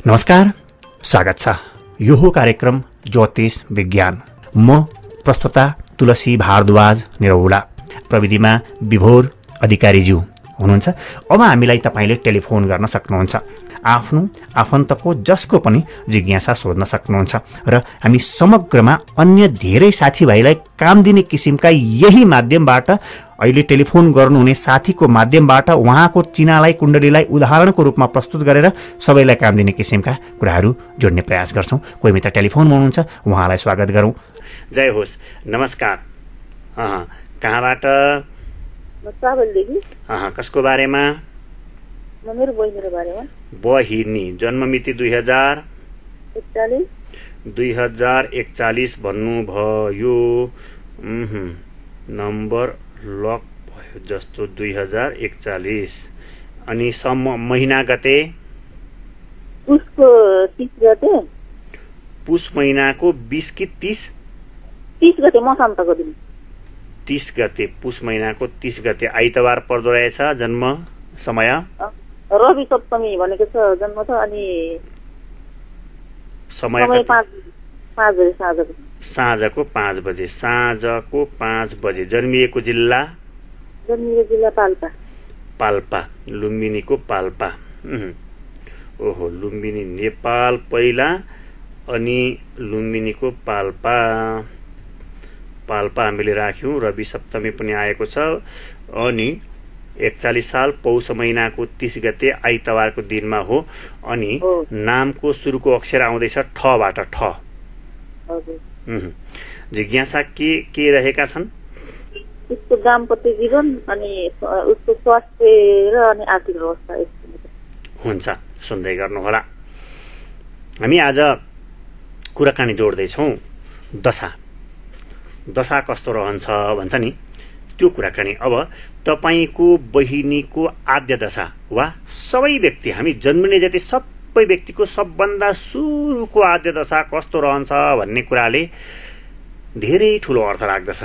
नमस्कार, स्वागत छ। यो हो कार्यक्रम ज्योतिष विज्ञान। म प्रस्तुता तुलसी भारद्वाज निरौला। प्रविधिमा विभोर अधिकारीज्यू हुनुहुन्छ। अब हामीलाई तपाईले टेलिफोन गर्न सक्नुहुन्छ। आफ्नो आफन्तको जसको पनि जिज्ञासा सोध्न सक्नुहुन्छ र हामी समग्रमा अन्य धेरै साथीभाइलाई काम दिने किसिमका यही माध्यमबाट अहिले टेलिफोन गर्नुहुने साथीको माध्यमबाट उहाँको चिनालाई कुण्डलीलाई उदाहरणको रूपमा प्रस्तुत गरेर सबैलाई काम दिने किसिमका कुराहरू जोड्ने प्रयास गर्छौं। कोही मित्र टेलिफोनमा हुनुहुन्छ, उहाँलाई स्वागत गरौँ। जय होस्, नमस्कार। कहाँबाट? कसको बारेमा? मेरो बहिनीको बारेमा। बहिनी, जन्ममिति 2041 भन्नुभयो। नम्बर लक भयो जस्तो 2041। अनि महिना गते? पुसको 30 गते। पुस महिनाको 20 कि 30? 30 गते मसान्तको दिन। 30 गते, पुस महिनाको 30 गते आइतबार पर्दो रहेछ जन्म समय। रवि सप्तमी भनेको छ जन्म त। अनि समय 5 बजे साँझको। साँझको 5 बजे। साँझको 5 बजे। जन्मिएको जिल्ला? जन्मिएको जिल्ला पाल्पा। पाल्पा, लुम्बिनीको पाल्पा। ओहो, लुम्बिनी नेपाल पहिला, अनि लुम्बिनीको पाल्पा। पाल्पा हामीले राख्यौं। रवि सप्तमी पनि आएको छ। अनि 41 साल पौष महिनाको 30 गते आइतबारको दिनमा हो। अनि नामको सुरुको अक्षर आउँदैछ ठबाट। ठ। जिज्ञासा के रहेका छन्? उसको दाम्पत्य जीवन अनि उसको स्वास्थ्य र अनि आर्थिक अवस्था। हुन्छ, सुन्दै गर्नुहोला। हामी आज कुराकानी जोड्दैछौँ दशा। दशा कस्तो रहन्छ भन्छ नि, त्यो कुराकानी। अब तपाईको बहिनीको आद्य दशा वा सबै व्यक्ति, हामी जन्मिने जति सबै व्यक्तिको सबभन्दा सुरुको आद्य दशा कस्तो रहन्छ भन्ने कुराले धेरै ठूलो अर्थ राख्दछ।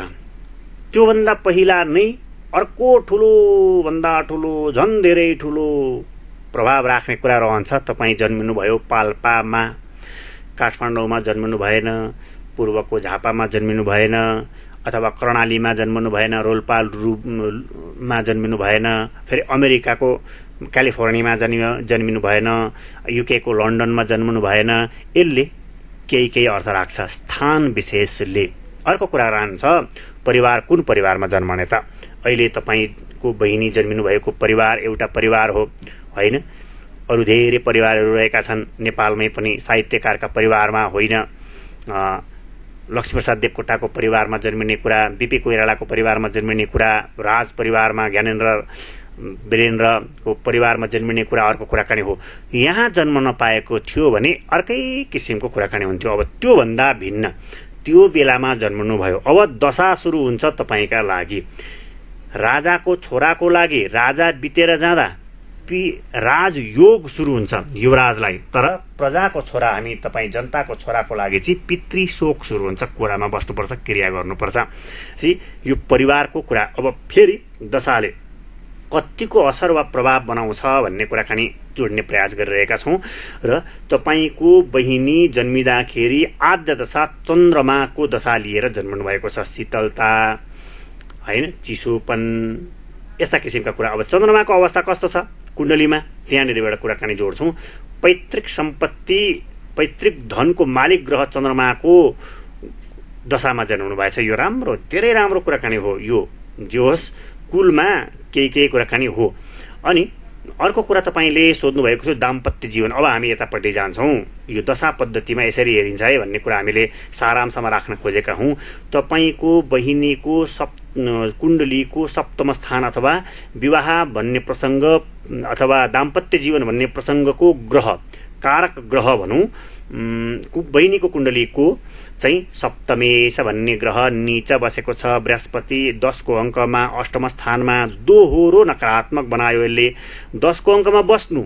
त्योभन्दा पहिला नै अर्को ठूलो भन्दा ठूलो, झन् धेरै ठूलो प्रभाव राख्ने कुरा रहन्छ। तपाईँ जन्मिनुभयो पाल्पामा, काठमाडौँमा जन्मिनु भएन, पूर्वको झापामा जन्मिनु भएन, अथवा कर्णालीमा जन्मिनु भएन, रोल्पामा जन्मिनु भएन, फेरि अमेरिकाको क्यालिफोर्नियामा जन्मिनु भएन, युकेको लन्डनमा जन्मिनु भएन। यसले केही अर्थ राख्छ, स्थान विशेषले। अर्को कुरा रहन्छ परिवार, कुन परिवारमा जन्मने त। अहिले तपाईको बहिनी जन्मिनु भएको परिवार एउटा परिवार हो, होइन? अरू धेरै परिवारहरू रहेका छन् नेपालमै पनि। साहित्यकारका परिवारमा होइन, लक्ष्मीप्रसाद देवकोटाको परिवारमा जन्मिने कुरा, बीपी कोइरालाको परिवारमा जन्मिने कुरा, राज परिवारमा ज्ञानेन्द्र वीरेन्द्रको परिवारमा जन्मिने कुरा अर्को कुराकानी हो। यहाँ जन्म नपाएको थियो भने अर्कै किसिमको कुराकानी हुन्थ्यो। अब त्योभन्दा भिन्न, त्यो बेलामा जन्मनुभयो। अब दशा सुरु हुन्छ तपाईका लागि। राजाको छोराको लागि राजा बितेर जाँदा राजयोग सुरु हुन्छ युवराजलाई। तर प्रजाको छोरा, हामी तपाईँ जनताको छोराको लागि चाहिँ पितृशोक सुरु हुन्छ। कोरामा बस्नुपर्छ, क्रिया गर्नुपर्छ। यो परिवारको कुरा। अब फेरि दशाले कतिको असर वा प्रभाव बनाउँछ भन्ने कुराकानी जोड्ने प्रयास गरिरहेका छौँ। र तपाईको बहिनी जन्मिँदाखेरि आद्य दशा चन्द्रमाको दशा लिएर जन्मनु भएको छ। शीतलता, होइन, चिसोपन, यस्ता किसिमका कुरा। अब चन्द्रमाको अवस्था कस्तो छ कुण्डलीमा, त्यहाँनिर एउटा कुराकानी जोड्छौँ। पैतृक सम्पत्ति, पैतृक धनको मालिक ग्रह चन्द्रमाको दशामा जन्मनु भएछ। यो राम्रो, धेरै राम्रो कुराकानी हो। यो जे होस्, कुलमा केही कुराकानी हो। अनि अर्को कुरा तपाईले सोध्नु भएको थियो दाम्पत्य जीवन। अब हामी यतापट्टि जान्छौँ। यो दशा पद्धतिमा यसरी हेरिन्छ है भन्ने कुरा हामीले सारांशमा राख्न खोजेका हौँ। तपाईको बहिनीको कुण्डलीको सप्तम स्थान अथवा विवाह भन्ने प्रसंग अथवा दाम्पत्य जीवन भन्ने प्रसंगको ग्रह, कारक ग्रह भनौँ, बहिनीको कुण्डलीको चाहिँ सप्तमेश भन्ने ग्रह नीच बसेको छ। बृहस्पति 10 को अङ्कमा अष्टम स्थानमा दोहोरो नकारात्मक बनायो। यसले 10 को अङ्कमा बस्नु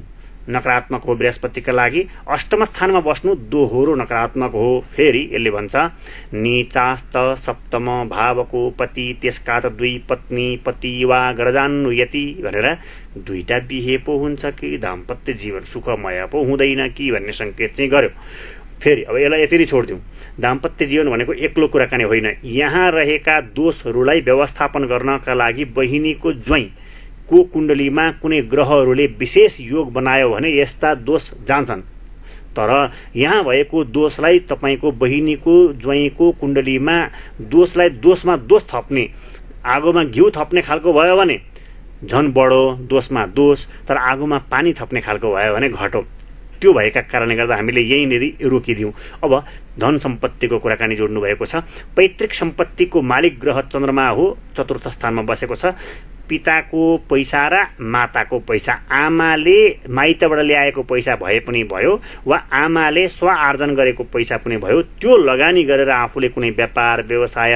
नकारात्मक हो बृहस्पतिका लागि। अष्टम स्थानमा बस्नु दोहोरो नकारात्मक हो। फेरि यसले भन्छ नीचास्त सप्तम भावको पति त्यसका त दुई पत्नी पति वा गरजान्नुयति भनेर दुईटा बिहे पो हुन्छ कि दाम्पत्य जीवन सुखमय पो हुँदैन कि भन्ने संकेत चाहिँ गर्यो। फेरि अब यसलाई यति नै छोडिदिउँ। दाम्पत्य जीवन भनेको एक्लो कुराकानी होइन। यहाँ रहेका दोषहरूलाई व्यवस्थापन गर्नका लागि बहिनीको ज्वाइँको कुण्डलीमा कुनै ग्रहहरूले विशेष योग बनायो भने यस्ता दोष जान्छन्। तर यहाँ भएको दोषलाई तपाईको बहिनीको ज्वाइँको कुण्डलीमा दोषलाई दोषमा दोष थप्ने, आगोमा घिउ थप्ने खालको भयो भने झन बढो, दोषमा दोष, तर आगोमा पानी थप्ने खालको भयो भने घटो। त्यो भएका कारणले गर्दा हामीले यहीँनेरि रोकिदिउँ। अब धन सम्पत्तिको कुराकानी जोड्नु भएको छ। पैतृक सम्पत्तिको मालिक ग्रह चन्द्रमा हो, चतुर्थ स्थानमा बसेको छ। पिताको पैसा र माताको पैसा, आमाले माइतबाट ल्याएको पैसा भए पनि भयो वा आमाले स्व आर्जन गरेको पैसा पनि भयो, त्यो लगानी गरेर आफूले कुनै व्यापार व्यवसाय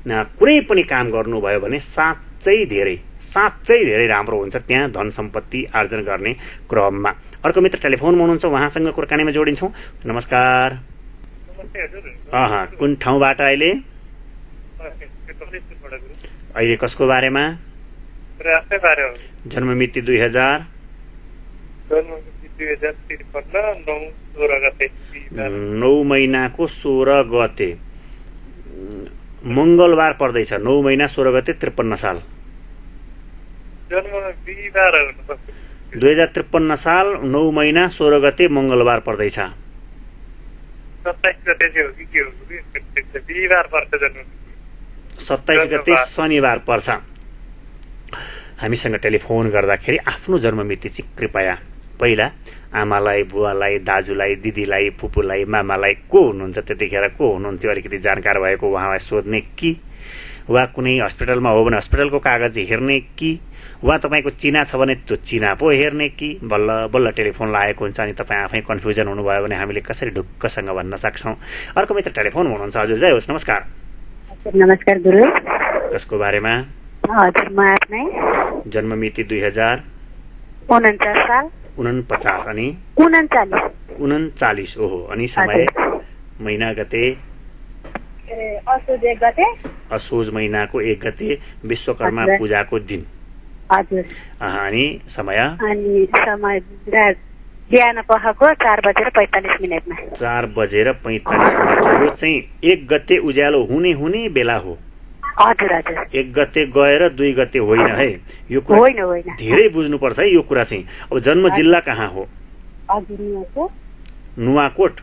कुनै पनि काम गर्नुभयो भने साँच्चै धेरै राम्रो हुन्छ त्यहाँ धन सम्पत्ति आर्जन गर्ने क्रममा। अर्को मित्र टेलिफोनमा हुनुहुन्छ, उहाँसँग कुराकानीमा जोडिन्छौँ। नमस्कार। कुन ठाउँबाट अहिले कसको बारेमा? जन्म मिति 2000 9 महिनाको 16 गते मंगलबार पर्दैछ। 9 महिना 16 गते 53 साल। 2053 साल 9 महिना 16 गते मंगलबार पर्दैछ। 27 गते शनिबार पर्छ। हामीसँग टेलिफोन गर्दाखेरि आफ्नो जन्ममिति चाहिँ कृपया पहिला आमालाई, बुवालाई, दाजुलाई, दिदीलाई, फुपूलाई, मामालाई को हुनुहुन्छ त्यतिखेर को हुनुहुन्थ्यो अलिकति जानकार भएको उहाँलाई सोध्ने कि वा कुनै हस्पिटलमा हो भने हस्पिटलको कागज हेर्ने कि वा तपाईको चिना छ भने त्यो चिना पो हेर्ने कि बल्ल बल्ल टेलिफोन लागेको हुन्छ। अनि तपाईँ आफै कन्फ्युजन हुनुभयो भने हामीले कसरी ढुक्कसँग भन्न सक्छौँ। अर्को मित्र टेलिफोन हुनुहुन्छ। हजुर जय होस्। नमस्कार। नमस्कार गुरु। कसको बारेमा? हजुर म आफ्नै। जन्म मिति 2049 साल 49 अनि 39 ओहो। अनि समय महिना गते? असोज 1 गते। असोज महिनाको 1 गते विश्वकर्मा पूजाको दिन। हजुर। अनि समय? अनि समय बिहान पखको 4:45 4:45 यो चाहिँ 1 गते उज्यालो हुने बेला हो। हजुर हजुर। 1 गते गएर 2 गते होइन है, यो कुरा होइन धेरै बुझ्नुपर्छ है यो कुरा चाहिँ। अब जन्म जिल्ला कहाँ हो? हजुर नुवाकोट।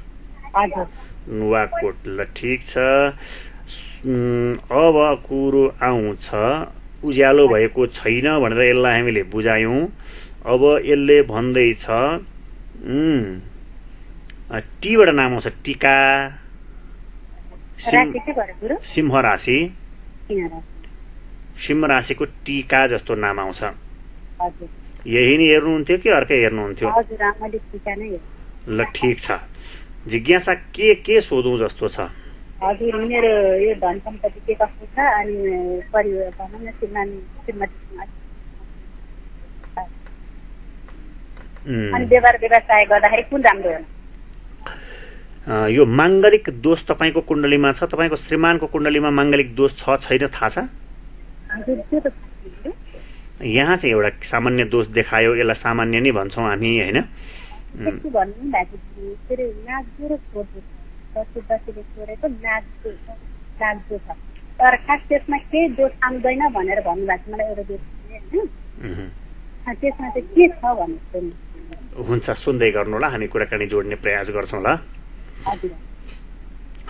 हजुर नुवाकोट। ल ठिक छ। अब कुरो आउँछ उज्यालो भएको छैन भनेर यसलाई हामीले बुझायौं। अब यसले भन्दैछ टीबाट नाम आउँछ टीका। सिंह राशि। सिंह राशिको टीका जस्तो नाम आउँछ। यही नै हेर्नुहुन्थ्यो कि अर्कै हेर्नुहुन्थ्यो? ल ठिक छ। जिज्ञासा के सोधौं जस्तो छ? हजुर मेरो यो धन सम्पत्ति के कस्तो छ अनि परिवार भनौँ न श्रीमती अनि व्यवसाय गर्दाखेरि कुन राम्रो हो? यो मांगलिक दोष तपाईको कुण्डलीमा छ? तपाईको श्रीमानको कुण्डलीमा मांगलिक दोष छ छैन थाहा छ? यहाँ चाहिँ एउटा सामान्य दोष देखायो। यसलाई सामान्य नै भन्छौं हामी हैन। तर खास त्यसमा केही दोष आउँदैन भनेर भन्नुभएको छ। मलाई एउटा दोष हैन त्यसमा चाहिँ के छ भन्नु हुन्छ। सुन्दै गर्नु होला, हामी कुराकानी जोड्ने प्रयास गर्छौं ल।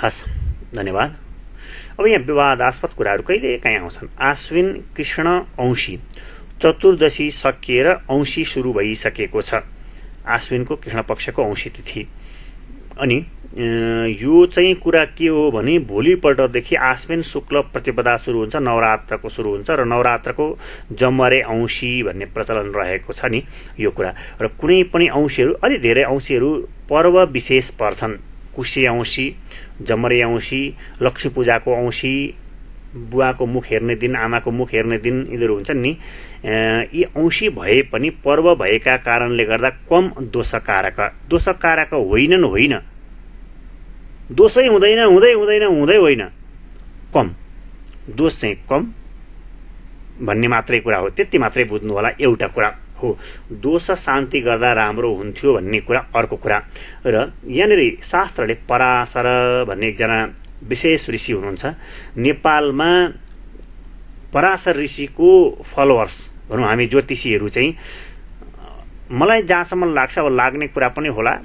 हस् धन्यवाद। अब यहाँ विवादास्पद कुराहरू कहिले काहीँ आउँछन्। आश्विन कृष्ण औंशी चतुर्दशी सकिएर औंशी सुरु भइसकेको छ। आश्विनको कृष्ण पक्षको औंशी तिथि। अनि यो चाहिँ कुरा के हो भने भोलिपल्टदेखि आश्विन शुक्ल प्रतिपदा सुरु हुन्छ, नवरात्रको सुरु हुन्छ र नवरात्रको जमरे औंशी भन्ने प्रचलन रहेको छ नि यो कुरा। र कुनै पनि औंशीहरू अलि धेरै औंशीहरू पर्व विशेष पर्छन्। कुशे औंशी, जमरे औंशी, लक्ष्मी पूजाको औंशी बुवाको मुख हेर्ने दिन, आमाको मुख हेर्ने दिन यिनीहरू हुन्छन् नि, यी औँसी भए पनि पर्व भएका कारणले गर्दा कम दोषकारक होइन, दोषै हुँदैन होइन, कम, दोष चाहिँ कम भन्ने मात्रै कुरा हो। त्यति मात्रै बुझ्नु होला, एउटा कुरा हो। दोष शान्ति गर्दा राम्रो हुन्थ्यो भन्ने कुरा अर्को कुरा। र यहाँनिर शास्त्रले पराशर भन्ने एकजना विशेष ऋषि हुनुहुन्छ नेपालमा। पराशर ऋषिको फलोवर्स भनौँ हामी ज्योतिषीहरू चाहिँ, मलाई जहाँसम्म लाग्छ, अब लाग्ने कुरा पनि होला,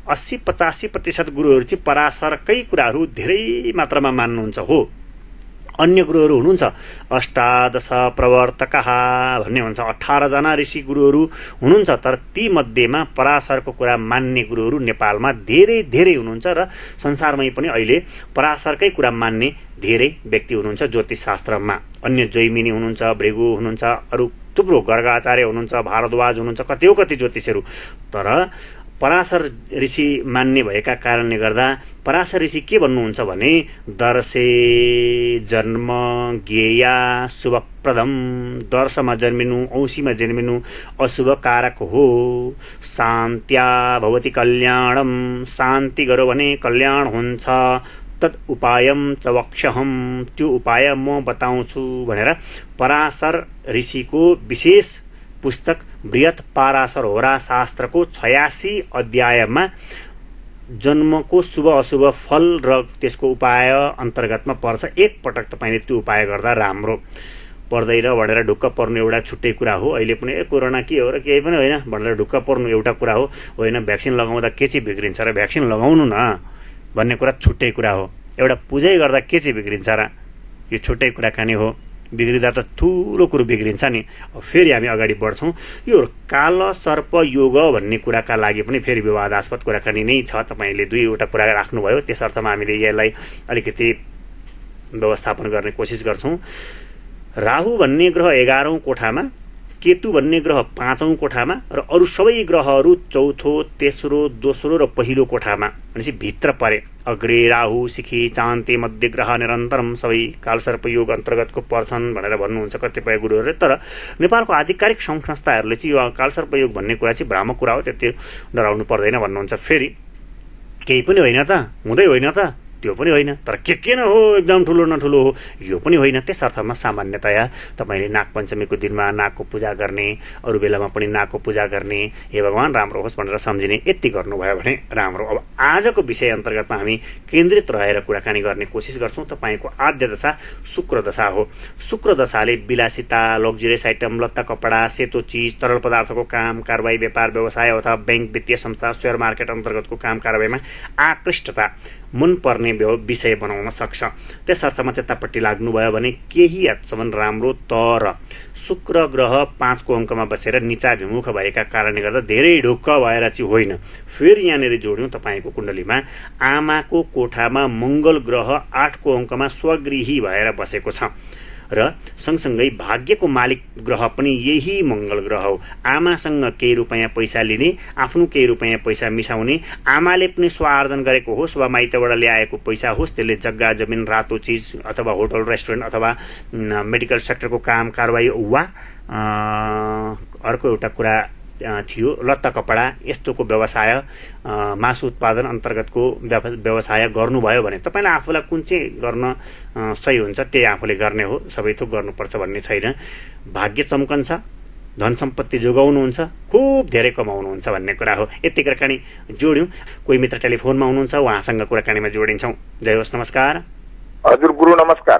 80-85% गुरुहरू चाहिँ पराशरकै कुराहरू धेरै मात्रामा मान्नुहुन्छ। हो, अन्य गुरुहरू हुनुहुन्छ, अष्टादश प्रवर्तकः भन्ने हुन्छ, 18 जना ऋषि गुरुहरू हुनुहुन्छ। तर ती मध्येमा पराशरको कुरा मान्ने गुरुहरू नेपालमा धेरै धेरै हुनुहुन्छ र संसारमै पनि अहिले पराशरकै कुरा मान्ने धेरै व्यक्ति हुनुहुन्छ ज्योतिष शास्त्रमा। अन्य जैमिनी हुनुहुन्छ, भृगु हुनुहुन्छ, अरू थुप्रो गर्गाचार्य हुनुहुन्छ, भारद्वाज हुनुहुन्छ, कति ज्योतिषहरू। तर पराशर ऋषि मान्ने भएका कारणले गर्दा पराशर ऋषि के भन्नुहुन्छ भने, दर्शे जन्म ज्ञेया शुभप्रदम, दर्शमा जन्मिनु, औँसीमा जन्मिनु अशुभ कारक हो। शान्त्या भवति कल्याणम, शान्ति गरो भने कल्याण हुन्छ। तत् उपायम च वक्ष्यहम, त्यो उपाय म बताउँछु भनेर पराशर ऋषिको विशेष पुस्तक बृहत पराशर होरा शास्त्रको 86 अध्यायमा जन्मको शुभ अशुभ फल र त्यसको उपाय अन्तर्गतमा पर्छ। एक पटक तपाईले त्यो उपाय गर्दा राम्रो पर्दैन भनेर ढुक्क पर्नु एउटा छुट्टै कुरा हो। अहिले पनि कोरोना के हो र केही पनि होइन भनेर ढुक्क पर्नु एउटा कुरा हो। होइन, भ्याक्सिन लगाउँदा के चाहिँ बिग्रिन्छ र भ्याक्सिन लगाउनु न भन्ने कुरा छुट्टै कुरा हो। एउटा पूजै गर्दा के चाहिँ बिग्रिन्छ र, यो छुट्टै कुराकानी हो। बिग्रिँदा त ठुलो कुरो बिग्रिन्छ नि। फेरि हामी अगाडि बढ्छौँ। यो काल सर्प योग भन्ने कुराका लागि पनि फेरि विवादास्पद कुराकानी नै छ। तपाईँले दुईवटा कुरा राख्नुभयो, त्यस अर्थमा हामीले यसलाई अलिकति व्यवस्थापन गर्ने कोसिस गर्छौँ। राहु भन्ने ग्रह 11औं कोठामा, केतु भन्ने ग्रह 5औं कोठामा र अरू सबै ग्रहहरू 4थो, तेस्रो, दोस्रो र पहिलो कोठामा भनेपछि भित्र परे। अग्रे राहु, शिखी, चान्ते, मध्य ग्रह निरन्तरम सबै कालसर्प योग अन्तर्गतको पर्छन् भनेर भन्नुहुन्छ कतिपय गुरुहरूले। तर नेपालको आधिकारिक सङ्घ संस्थाहरूले चाहिँ यो कालसर्प योग भन्ने कुरा चाहिँ भ्रामक कुरा हो, त्यति डराउनु पर्दैन भन्नुहुन्छ। फेरि केही पनि होइन त, हुँदै होइन त, त्यो पनि होइन। तर के न हो, एकदम ठुलो नठुलो हो, यो पनि होइन। त्यस अर्थमा सामान्यतया तपाईँले नागपञ्चमीको दिनमा नागको पूजा गर्ने, अरू बेलामा पनि नागको पूजा गर्ने, हे भगवान् राम्रो होस् भनेर सम्झिने, यति गर्नुभयो भने राम्रो। अब आजको विषय अन्तर्गतमा हामी केन्द्रित रहेर कुराकानी गर्ने कोसिस गर्छौँ। तपाईँको आद्य दशा शुक्र दशा हो। शुक्र दशाले विलासिता, लग्जरियस आइटम, लत्ता कपडा, सेतो चिज, तरल पदार्थको काम कारबाही, व्यापार व्यवसाय अथवा बैंक, वित्तीय संस्था, शेयर मार्केट अन्तर्गतको काम कारबाहीमा आकृष्टता, मन पर्ने विषय बनाउन सक्छ। त्यस अर्थमा त्यतापट्टि लाग्नुभयो भने केही हदसम्म राम्रो। तर शुक्र ग्रह 5को अङ्कमा बसेर नीचाभिमुख भएका कारणले गर्दा धेरै ढुक्क भएर चाहिँ होइन। फेरि यहाँनिर जोड्यौँ तपाईँको कुण्डलीमा आमाको कोठामा मङ्गल ग्रह 8को अङ्कमा स्वगृही भएर बसेको छ र सँगसँगै भाग्यको मालिक ग्रह पनि यही मङ्गल ग्रह हो। आमासँग केही रुपैयाँ पैसा लिने, आफ्नो केही रुपैयाँ पैसा मिसाउने, आमाले पनि स्वार्जन गरेको होस् वा माइतबाट ल्याएको पैसा होस्, त्यसले जग्गा जमिन, रातो चिज अथवा होटल रेस्टुरेन्ट अथवा मेडिकल सेक्टरको काम कारबाही वा अर्को एउटा कुरा थियो लत्ता कपडा यस्तोको व्यवसाय, मासु उत्पादन अन्तर्गतको व्यवसाय गर्नुभयो भने तपाईँलाई आफूलाई कुन चाहिँ गर्न सही हुन्छ त्यही आफूले गर्ने हो। सबै थोक गर्नुपर्छ भन्ने छैन। भाग्य चम्कन्छ, धन सम्पत्ति जोगाउनुहुन्छ, खुब धेरै कमाउनुहुन्छ भन्ने कुरा हो। यति कुराकानी जोड्यौँ। कोही मित्र टेलिफोनमा हुनुहुन्छ, उहाँसँग कुराकानीमा जोडिन्छौँ। जय होस्, नमस्कार। हजुर गुरु नमस्कार।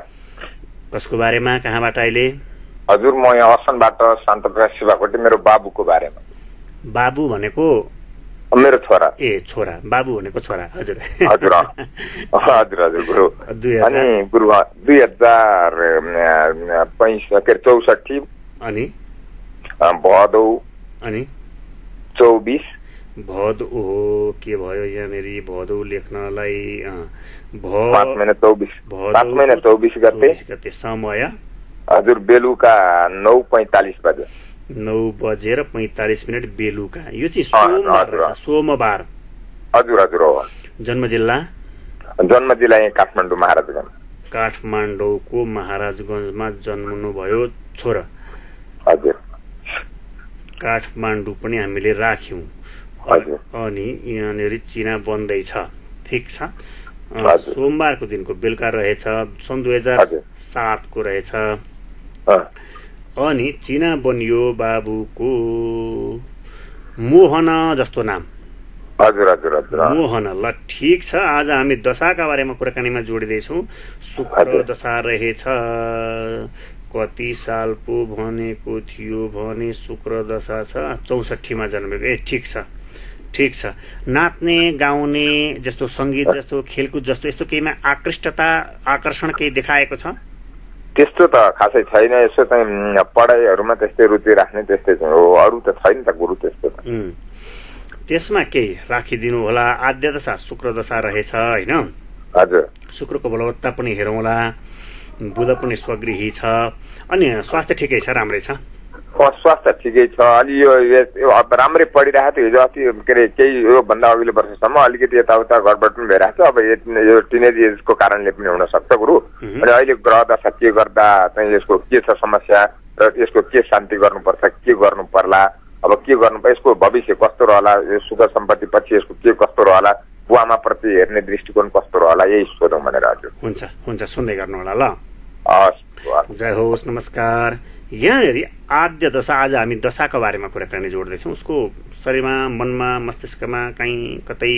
कसको बारेमा, कहाँबाट अहिले? हजुर म यहाँ असनबाट शान्तप्रकाश शिवाकोटी, मेरो बाबुको बारेमा। बाबु भनेको मेरो छोरा। ए छोरा, बाबु भनेको छोरा। हजुर हजुर हजुर हजुर गुरु। अनि गुरु 2064 अनि भदौ अनि 24 भदौ के भयो यहाँनिर भदौ लेख्नलाई 5 महिना 24 गते समय हजुर बेलुका 9:45 बजे 9:45 बेलुका। यो चाहिँ सोमबार रहेछ, सोमबार। हजुर हजुर हो। जन्म जिल्ला यहाँ काठमाडौँ महाराजगञ्ज। काठमाडौँको महाराजगञ्जमा जन्मनुभयो छोरा। हजुर काठमाडौँ पनि हामीले राख्यौं। अनि यहाँनिर चिना बन्दैछ। ठिक छ। सोमबारको दिनको बेलुका रहेछ, सन् 2007 को रहेछ। अनि चिना बनियो बाबुको मोहन जस्तो नाम। हजुर हजुर हजुर मोहन। ल ठिक छ। आज हामी दशाका बारेमा कुराकानीमा जोडिँदैछौँ। शुक्र दशा रहेछ। कति साल पो भनेको थियो भने शुक्र दशा छ 64 मा जन्मेको। ए ठिक छ ठिक छ। नाच्ने गाउने जस्तो, संगीत जस्तो, खेलकुद जस्तो यस्तो केहीमा आकृष्टता आकर्षण केही देखाएको छ? त्यस्तो त खासै छैन। यसो चाहिँ पढाइहरुमा त्यस्तै रुचि राख्ने त्यस्तै हो, अरु त छैन त गुरु त्यस्तो त। त्यसमा केही राखिदिनु होला। आद्य दशा शुक्र दशा रहेछ हैन? हजुर। शुक्रको बलवत्ता पनि हेरौँला। बुध पनि स्वगृही छ। अनि स्वास्थ्य ठिकै छ, राम्रै छ? स्वास्थ्य ठिकै छ। अलि यो राम्रै पढिरहेको थियो। हिजो अस्ति के अरे केही यो भन्दा अघिल्लो वर्षसम्म अलिकति यताउता गडबड पनि भइरहेको छ। अब यो टिनेज एजको कारणले पनि हुन सक्छ गुरु। अनि अहिले ग्रह दशा के गर्दा चाहिँ यसको के छ समस्या र यसको के शान्ति गर्नुपर्छ, के गर्नु पर्ला, अब के गर्नु, यसको भविष्य कस्तो रहला, यो सुख सम्पत्ति पछि यसको के कस्तो रहला, बुवामा प्रति हेर्ने दृष्टिकोण कस्तो रहला, यही सोधौँ भनेर। हजुर हुन्छ हुन्छ, सुन्दै गर्नु होला। ल जय होस्, नमस्कार। यहाँनिर आद्य दशा, आज हामी दशाको बारेमा कुराकानी जोड्दैछौँ। उसको शरीरमा, मनमा, मस्तिष्कमा कहीँ कतै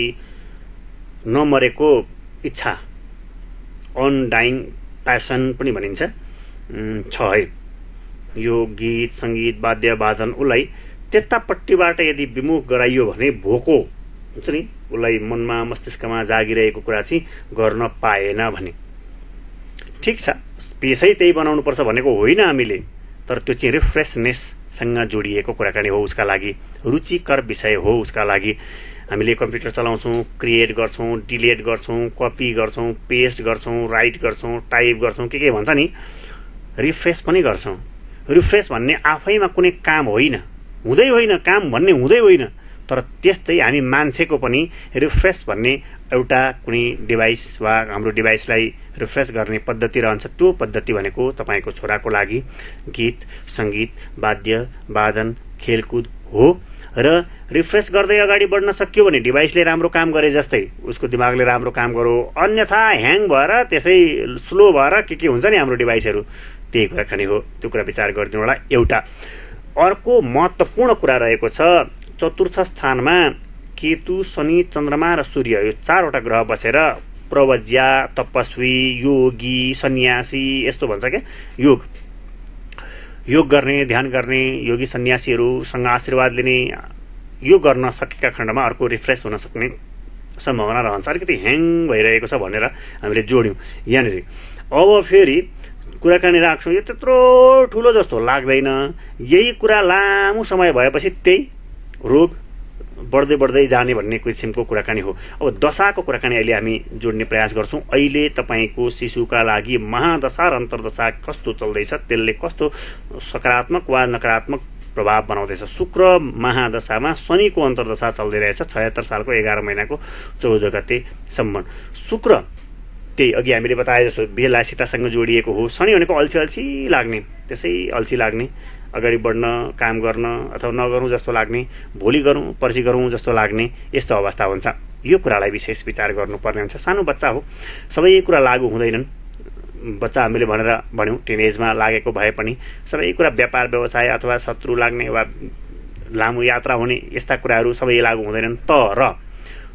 नमरेको इच्छा, अनडाइङ प्यासन पनि भनिन्छ छ है। यो गीत सङ्गीत वाद्य वादन उसलाई त्यतापट्टिबाट यदि विमुख गराइयो भने भोको हुन्छ नि, उसलाई मनमा मस्तिष्कमा जागिरहेको कुरा चाहिँ गर्न पाएन भने। ठिक छ, पेसै त्यही बनाउनुपर्छ भनेको होइन हामीले, तर त्यो चाहिँ रिफ्रेसनेससँग जोडिएको कुराकानी हो उसका लागि, रुचिकर विषय हो उसका लागि। हामीले कम्प्युटर चलाउँछौँ, क्रिएट गर्छौँ, डिलिट गर्छौँ, कपी गर्छौँ, पेस्ट गर्छौँ, राइट गर्छौँ, टाइप गर्छौँ, के भन्छ नि, रिफ्रेस पनि गर्छौँ। रिफ्रेस भन्ने आफैमा कुनै काम होइन, हुँदै होइन, काम भन्ने हुँदै होइन, तर त्यस्तै हामी मान्छेको पनि रिफ्रेस भन्ने एउटा कुनै डिभाइस वा हाम्रो डिभाइसलाई रिफ्रेस गर्ने पद्धति रहन्छ। त्यो पद्धति भनेको तपाईँको छोराको लागि गीत सङ्गीत वाद्य वादन खेलकुद हो। र रिफ्रेस गर्दै अगाडि बढ्न सक्यो भने डिभाइसले राम्रो काम गरे जस्तै उसको दिमागले राम्रो काम गरो, अन्यथा ह्याङ भएर त्यसै स्लो भएर के हुन्छ नि हाम्रो डिभाइसहरू, त्यही कुराकानी हो। त्यो कुरा विचार गरिदिनु होला। एउटा अर्को महत्त्वपूर्ण कुरा रहेको छ, चतुर्थ स्थानमा केतु शनि चन्द्रमा र सूर्य, यो चारवटा ग्रह बसेर प्रवज्या तपस्वी योगी सन्यासी यस्तो भन्छ क्या, योग गर्ने ध्यान गर्ने योगी सन्यासीहरूसँग आशीर्वाद लिने, यो गर्न सकेका खण्डमा अर्को रिफ्रेस हुन सक्ने सम्भावना रहन्छ। अलिकति ह्याङ भइरहेको छ भनेर हामीले जोड्यौँ यहाँनिर। अब फेरि कुराकानी राख्छौँ, यो त्यत्रो ठुलो जस्तो लाग्दैन। यही कुरा लामो समय भएपछि त्यही रोग बढ्दै बढ्दै जाने भन्ने किसिमको कुराकानी हो। अब दशाको कुराकानी अहिले हामी जोड्ने प्रयास गर्छौँ। अहिले तपाईँको शिशुका लागि महादशा र अन्तर्दशा कस्तो चल्दैछ, त्यसले कस्तो सकारात्मक वा नकारात्मक प्रभाव बनाउँदैछ। शुक्र महादशामा शनिको अन्तर्दशा चल्दै रहेछ 76 सालको 11 महिनाको 14 गतेसम्म। शुक्र त्यही अघि हामीले बताए जस्तो बेलासितासँग जोडिएको हो। शनि भनेको अल्छी अल्छी लाग्ने, त्यसै अल्छी लाग्ने, अगाडि बढ्न काम गर्न अथवा नगरौँ जस्तो लाग्ने, भोलि गरौँ पर्सि गरौँ जस्तो लाग्ने, यस्तो अवस्था हुन्छ। यो कुरालाई विशेष विचार गर्नुपर्ने हुन्छ। सानो बच्चा हो, सबै कुरा लागू हुँदैनन्। बच्चा हामीले भन्यौँ टिनेजमा लागेको भए पनि सबै कुरा व्यापार व्यवसाय अथवा शत्रु लाग्ने वा लामो यात्रा हुने यस्ता कुराहरू सबै लागू हुँदैनन्। तर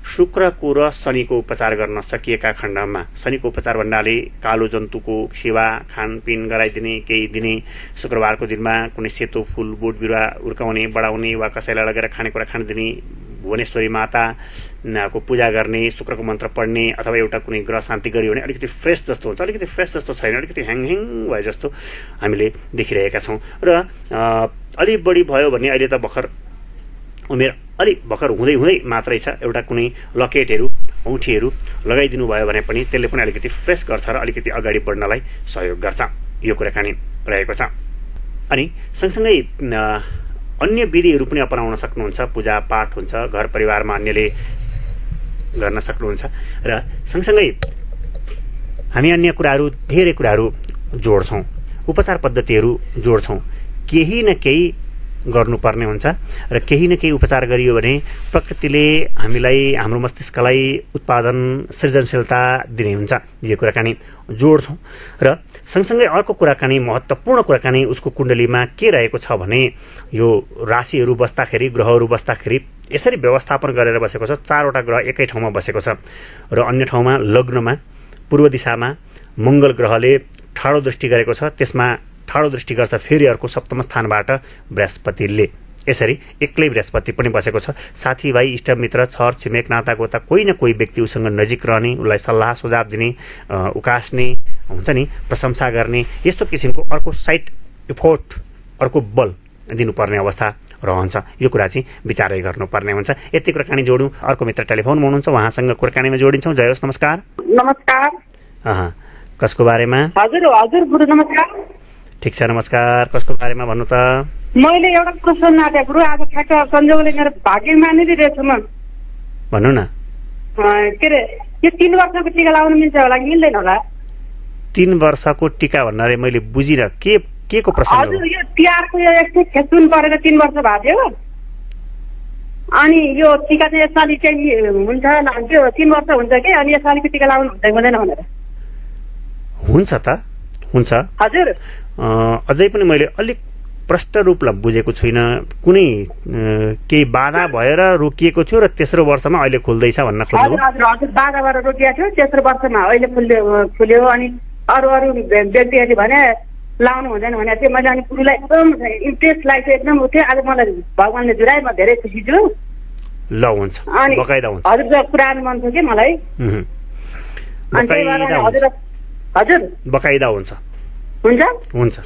शुक्रको र शनिको उपचार गर्न सकिएका खण्डमा, शनिको उपचार भन्नाले कालो जन्तुको सेवा खानपिन गराइदिने, केही दिने, शुक्रबारको दिनमा कुनै सेतो फुल बोट बिरुवा हुर्काउने बढाउने वा कसैलाई लगेर खानेकुरा खान दिने, भुवनेश्वरी माताको पूजा गर्ने, शुक्रको मन्त्र पढ्ने अथवा एउटा कुनै ग्रह शान्ति गरियो भने अलिकति फ्रेस जस्तो हुन्छ। अलिकति फ्रेस जस्तो छैन, अलिकति ह्याङ भए जस्तो हामीले देखिरहेका छौँ। र अलि बढी भयो भने अहिले त भर्खर उमेर अलिक भर्खर हुँदै मात्रै छ, एउटा कुनै लकेटहरू औँठीहरू लगाइदिनु भयो भने पनि त्यसले पनि अलिकति फ्रेस गर्छ र अलिकति अगाडि बढ्नलाई सहयोग गर्छ। यो कुराकानी रहेको छ। अनि सँगसँगै अन्य विधिहरू पनि अपनाउन सक्नुहुन्छ। पूजा पाठ हुन्छ, घर परिवारमा अन्यले गर्न सक्नुहुन्छ। र सँगसँगै हामी अन्य कुराहरू धेरै कुराहरू जोड्छौँ, उपचार पद्धतिहरू जोड्छौँ। केही न केही गर्नुपर्ने हुन्छ र केही न केही उपचार गरियो भने प्रकृतिले हामीलाई, हाम्रो मस्तिष्कलाई उत्पादन, सृजनशीलता दिने हुन्छ। यो कुराकानी जोड्छौँ र सँगसँगै अर्को कुराकानी, महत्त्वपूर्ण कुराकानी उसको कुण्डलीमा के रहेको छ भने यो राशिहरू बस्दाखेरि, ग्रहहरू बस्दाखेरि यसरी व्यवस्थापन गरेर बसेको छ। 4वटा ग्रह एकै ठाउँमा बसेको छ र अन्य ठाउँमा लग्नमा पूर्व दिशामा मङ्गल ग्रहले ठाडो दृष्टि गरेको छ। त्यसमा ठाडो दृष्टि गर्छ फेरि अर्को सप्तम स्थानबाट बृहस्पतिले। यसरी एक्लै बृहस्पति पनि बसेको छ। साथीभाइ, इष्टमित्र, छर छिमेक, नातागोता कोही न कोही व्यक्ति उसँग नजिक रहने, उसलाई सल्लाह सुझाव दिने, उकास्ने हुन्छ नि, प्रशंसा गर्ने, यस्तो किसिमको अर्को साइड इफोर्ट, अर्को बल दिनुपर्ने अवस्था रहन्छ। यो कुरा चाहिँ विचारै गर्नुपर्ने हुन्छ। यति कुराकानी जोडौँ। अर्को मित्र टेलिफोनमा हुनुहुन्छ, उहाँसँग कुराकानीमा जोडिन्छौँ। जय होस्, नमस्कार। नमस्कार। कसको बारेमा? हजुर हजुर गुरु नमस्कार। ठिक छ, नमस्कार। कसको बारेमा भन्नु त? मैले एउटा प्रश्न नाटे गुरु, आज ठ्याक्क संजोगले मेरो भाग्यमा नै रहेछ। म भन्नु न। के अरे यो 3 वर्षको टिका लगाउन मिल्छ होला कि मिल्दैन होला? 3 वर्षको टिका भन्नाले मैले बुझिन के को प्रश्न हो? हजुर, यो तिहारको यो एकछिन खेचुन परेर 3 वर्ष भएको थियो अनि यो टिका चाहिँ यसपालि चाहिँ हुन्छ, त्यो 3 वर्ष हुन्छ कि, अनि यसपालिको टिका लगाउनु हुन्छ हुँदैन भनेर? हुन्छ त, हुन्छ। हजुर। अझै पनि मैले अलिक प्रष्ट रूपमा बुझेको छुइनँ। कुनै केही बाधा भएर रोकिएको थियो र तेस्रो वर्षमा अहिले खुल्दैछ भन्न खोज्नु? हजुर हजुर हजुर, बाधा भएर रोकिएको थियो, तेस्रो वर्षमा अहिले खुल्यो। अनि अरू व्यक्तिहरूले भने लाउनु हुँदैन भने चाहिँ मैले अनि गुरुलाई एकदम इन्ट्रेस्ट लागेको एकदम उठ्यो। आज मलाई भगवान्ले जुराए, म धेरै खुसी छु। ल हुन्छ, बकाइदा हुन्छ। हजुर कुरा मन थियो कि मलाई। हजुर बकाइदा हुन्छ। हुन्छ हुन्छ।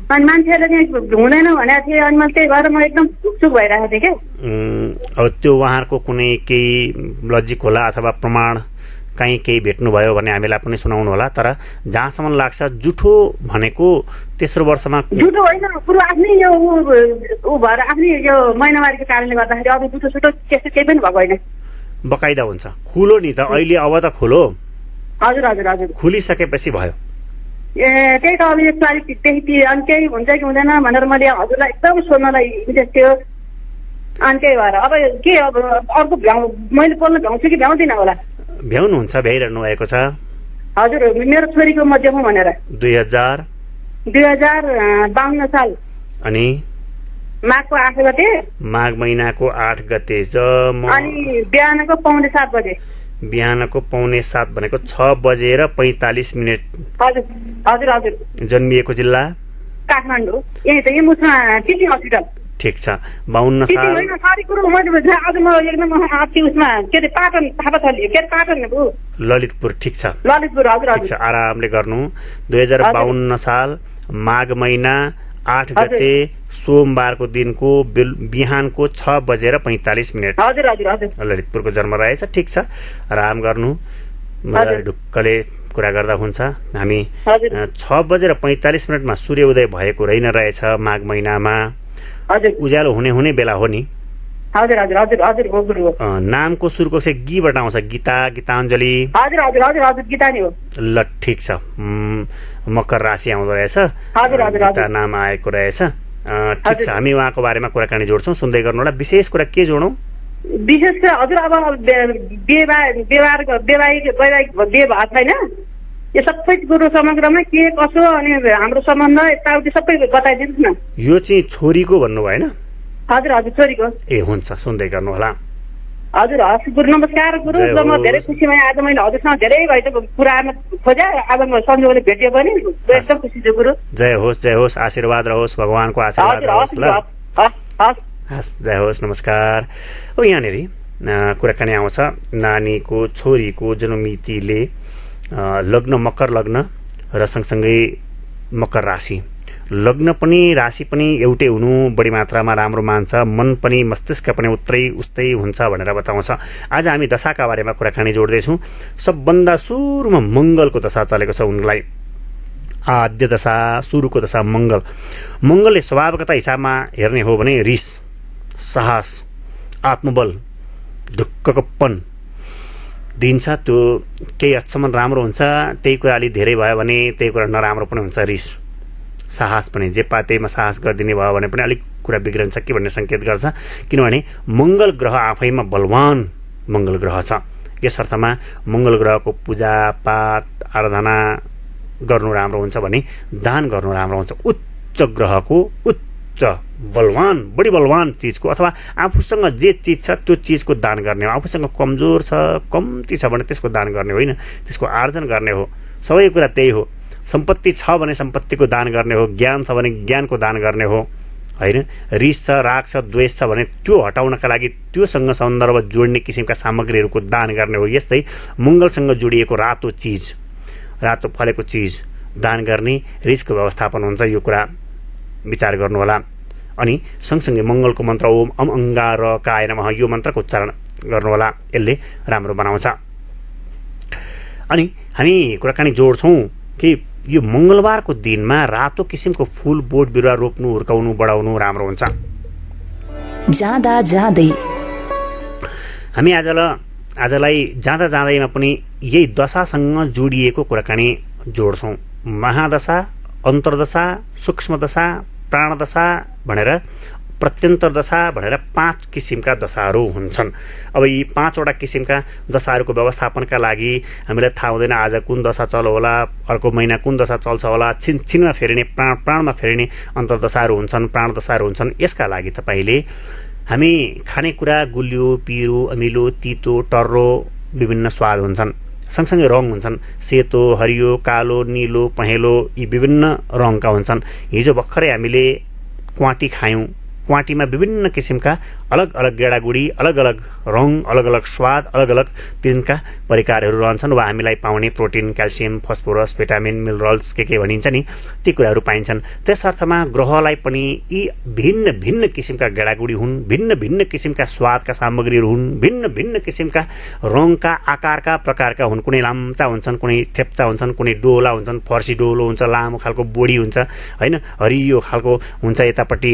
अनि मान्छेहरूले चाहिँ हुँदैन भनेको थियो, अनि मैले त्यही भएर म एकदम ढुकछुक भइरहेको थिएँ कि। अब त्यो उहाँहरूको कुनै केही लजिक होला अथवा प्रमाण कहीँ केही भेट्नुभयो भने हामीलाई पनि सुनाउनु होला। तर जहाँसम्म लाग्छ जुठो भनेको तेस्रो वर्षमा जुठो होइन कुरो, आफ्नै यो ऊ भएर आफ्नै यो महिनावारीको कारणले गर्दाखेरि अब जुठो सुठो त्यस्तो केही पनि भएको होइन। बकाइदा हुन्छ। खुलो नि त अहिले, अब त खुलो। हजुर हजुर हजुर, खुलिसकेपछि भयो। त्यही त अब यसपालि त्यही अनि केही हुन्छ कि हुँदैन भनेर मैले हजुरलाई एकदम सोध्नलाई इन्ट्रेस्ट थियो। अनि त्यही भएर अब के, अब अर्को मैले बोल्न भ्याउँछु कि भ्याउँदिनँ होला? भ्याउनुहुन्छ, भ्याइरहनु भएको छ। हजुर, मेरो छोरीको म जाउँ भनेर 2052 साल अनि माघको 8 गते, माघ महिनाको 8 गते अनि बिहानको 6:45 बजे। बिहानको 6:45 भनेको 6:45। हजुर हजुर हजुर। जन्मिएको जिल्ला काठमाडौँ, यही त यही मुसमा टिचिङ हस्पिटल। ठिक छ। 52 साल। सारी कुरो मैले आज म एकदम आछि उसमा के अरे पाटन थापाथली के अरे पाटन हो ललितपुर। ठिक छ, ललितपुर। हजुर हजुर, आरामले गर्नु। 2052 साल माघ महिना 8 गते सोमबारको दिनको बिहानको 6:45। हजुर हजुर हजुर, ललितपुरको जन्म रहेछ। ठिक छ, आराम गर्नु, मजाले ढुक्कले कुरा गर्दा हुन्छ। हामी 6:45 सूर्य उदय भएको रहेछ माघ महिनामा। उज्यालो हुने बेला हो नि। हजुर हजुर हजुर हजुर हो गुरु। नामको सुरुको चाहिँ गीबाट आउँछ, गीता, गीताञ्जली। हजुर हजुर हजुर हजुर, गीता नि हो। ल ठिक छ, मकर राशि आउँदो रहेछ। हजुर हजुर, गीता नाम आएको रहेछ। ठिक छ, हामी उहाँको बारेमा कुराकानी जोड्छौँ, सुन्दै गर्नु होला। विशेष कुरा के जोडौँ? विशेष हजुर अब वैवाहिक बिहे भएको छैन, यो सबै कुरो समग्रमा के कसो अनि हाम्रो सम्बन्ध यताउति सबै बताइदिनुहोस् न। यो चाहिँ छोरीको भन्नु भएन? हजुर हजुर, छोरीको। ए हुन्छ, सुन्दै गर्नु होला। हजुर हस् गुरु, नमस्कार गुरु। म धेरै खुसी भएँ आज, मैले हजुरसँग धेरै भएको कुरामा खोजे, आज म संजोगले भेट्यो पनि एकदम खुसी छु गुरु। जय होस्, जय होस्, आशीर्वाद रहोस्, भगवानको आशीर्वाद रहोस्। ल हस्, जय होस्, नमस्कार। अब यहाँनिर कुराकानी आउँछ, नानीको छोरीको जन्ममितिले लग्न मकर लग्न र सँगसँगै मकर राशि। लग्न पनि राशि पनि एउटै हुनु बढी मात्रामा राम्रो मान्छ, मन पनि मस्तिष्क पनि उस्तै हुन्छ भनेर बताउँछ। आज हामी दशाका बारेमा कुराकानी जोड्दैछौँ। सबभन्दा सुरुमा मङ्गलको दशा चलेको छ उनलाई, आद्य दशा, सुरुको दशा मङ्गल। मङ्गलले स्वभावगत हिसाबमा हेर्ने हो भने रिस, साहस, आत्मबल, ढुक्ककोपन, दिन्छ त्यो केही हदसम्म राम्रो हुन्छ, त्यही कुरा अलि धेरै भयो भने त्यही कुरा नराम्रो पनि हुन्छ। रिस साहस पनि जे पातेमा साहस गरिदिने भयो भने पनि अलिक कुरा बिग्रन्छ कि भन्ने सङ्केत गर्छ। किनभने मङ्गल ग्रह आफैमा बलवान मङ्गल ग्रह छ। यस अर्थमा मङ्गल ग्रहको पूजापाठ आराधना गर्नु राम्रो हुन्छ भने दान गर्नु राम्रो हुन्छ। उच्च ग्रहको उच्च बलवान बढी बलवान चिजको अथवा आफूसँग जे चिज छ त्यो चिजको दान गर्ने हो। आफूसँग कमजोर छ कम्ती छ भने त्यसको दान गर्ने होइन, त्यसको आर्जन गर्ने हो। सबै कुरा त्यही हो। सम्पत्ति छ भने सम्पत्तिको दान गर्ने हो, ज्ञान छ भने ज्ञानको दान गर्ने हो होइन। रिस छ राग छ द्वेष छ भने त्यो हटाउनका लागि त्योसँग सन्दर्भ जोड्ने किसिमका सामग्रीहरूको दान गर्ने हो। यस्तै मङ्गलसँग जोडिएको रातो चिज, रातो फलेको चिज दान गर्ने रिसको व्यवस्थापन हुन्छ। यो कुरा विचार गर्नुहोला। अनि सँगसँगै मङ्गलको मन्त्र ओम अम अंगारकाय नमः यो मन्त्रको उच्चारण गर्नुहोला, यसले राम्रो बनाउँछ। अनि हामी कुराकानी जोड्छौँ कि यो मङ्गलबारको दिनमा रातो किसिमको फूल बोट बिरुवा रोप्नु हुर्काउनु बढाउनु राम्रो हुन्छ। जाँदा जाँदै हामी आजलाई जाँदा जाँदैमा पनि यही दशासँग जोडिएको कुराकानी जोड्छौँ। महादशा, अन्तर्दशा, सूक्ष्म दशा, प्राणदशा भनेर प्रत्यन्तर दशा भनेर 5 किसिमका दशाहरू हुन्छन्। अब यी 5वटा किसिमका दशाहरूको व्यवस्थापनका लागि हामीलाई थाहा हुँदैन आज कुन दशा चल्यो होला, अर्को महिना कुन दशा चल्छ होला। छिनमा फेरिने प्राणमा फेरिने अन्तर्दशाहरू हुन्छन्, प्राणदशाहरू हुन्छन्। यसका लागि तपाईँले हामी खानेकुरा गुलियो पिरो अमिलो तितो टर्रो विभिन्न स्वाद हुन्छन्। सँगसँगै रङ हुन्छन्, सेतो हरियो कालो नीलो पहेँलो यी विभिन्न रङका हुन्छन्। हिजो भर्खरै हामीले क्वाटी खायौँ। क्वाटीमा विभिन्न किसिमका अलग अलग गेडागुडी, अलग अलग रङ, अलग अलग स्वाद, अलग अलग तिनका परिकारहरू रहन्छन्। वा हामीलाई पाउने protein calcium phosphorus vitamin minerals के भनिन्छ नि ती कुराहरू पाइन्छन्। त्यस अर्थमा ग्रहलाई पनि यी भिन्न भिन्न किसिमका गेडागुडी हुन्, भिन्न भिन्न किसिमका स्वादका सामग्रीहरू हुन्, भिन्न भिन्न किसिमका रङका आकारका प्रकारका हुन्। कुनै लाम्चा हुन्छन्, कुनै थेप्चा हुन्छन्, कुनै डोला हुन्छन्, फर्सी डोलो हुन्छ, लामो खालको बोडी हुन्छ होइन, हरियो खालको हुन्छ यतापट्टि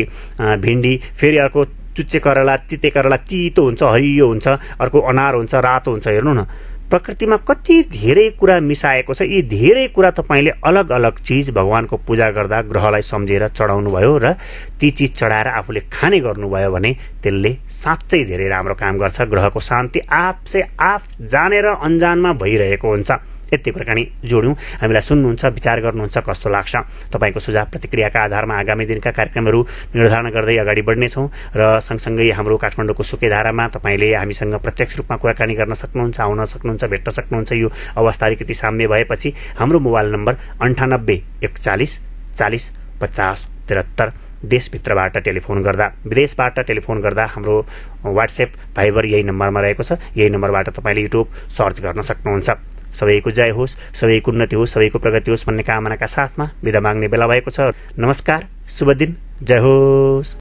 भिन्डी, फेरि अर्को चुच्चे करेला तिते करेला तितो हुन्छ हरियो हुन्छ, अर्को अनार हुन्छ रातो हुन्छ। हेर्नु न प्रकृतिमा कति धेरै कुरा मिसाएको छ। यी धेरै कुरा तपाईँले अलग अलग चिज भगवानको पूजा गर्दा ग्रहलाई सम्झेर चढाउनु भयो र ती चिज चढाएर आफूले खाने गर्नुभयो भने त्यसले साँच्चै धेरै राम्रो काम गर्छ। ग्रहको शान्ति आपसे आप जानेर अन्जानमा भइरहेको हुन्छ। यति कुराकानी जोड्यौँ। हामीलाई सुन्नुहुन्छ, विचार गर्नुहुन्छ, कस्तो लाग्छ? तपाईँको सुझाव प्रतिक्रियाका आधारमा आगामी दिनका कार्यक्रमहरू निर्धारण गर्दै अगाडि बढ्नेछौँ र सँगसँगै हाम्रो काठमाडौँको सुकेधारामा तपाईँले हामीसँग प्रत्यक्ष रूपमा कुराकानी गर्न सक्नुहुन्छ, आउन सक्नुहुन्छ, भेट्न सक्नुहुन्छ। यो अवस्था अलिकति साम्य भएपछि हाम्रो मोबाइल नम्बर 98 41 40 50 73 देशभित्रबाट टेलिफोन गर्दा, विदेशबाट टेलिफोन गर्दा हाम्रो वाट्सएप भाइबर यही नम्बरमा रहेको छ। यही नम्बरबाट तपाईँले युट्युब सर्च गर्न सक्नुहुन्छ। सबैको जय होस्, सबैको उन्नति होस्, सबैको प्रगति होस् भन्ने कामनाका साथमा बिदा माग्ने बेला भएको छ। नमस्कार, शुभ दिन, जय होस्।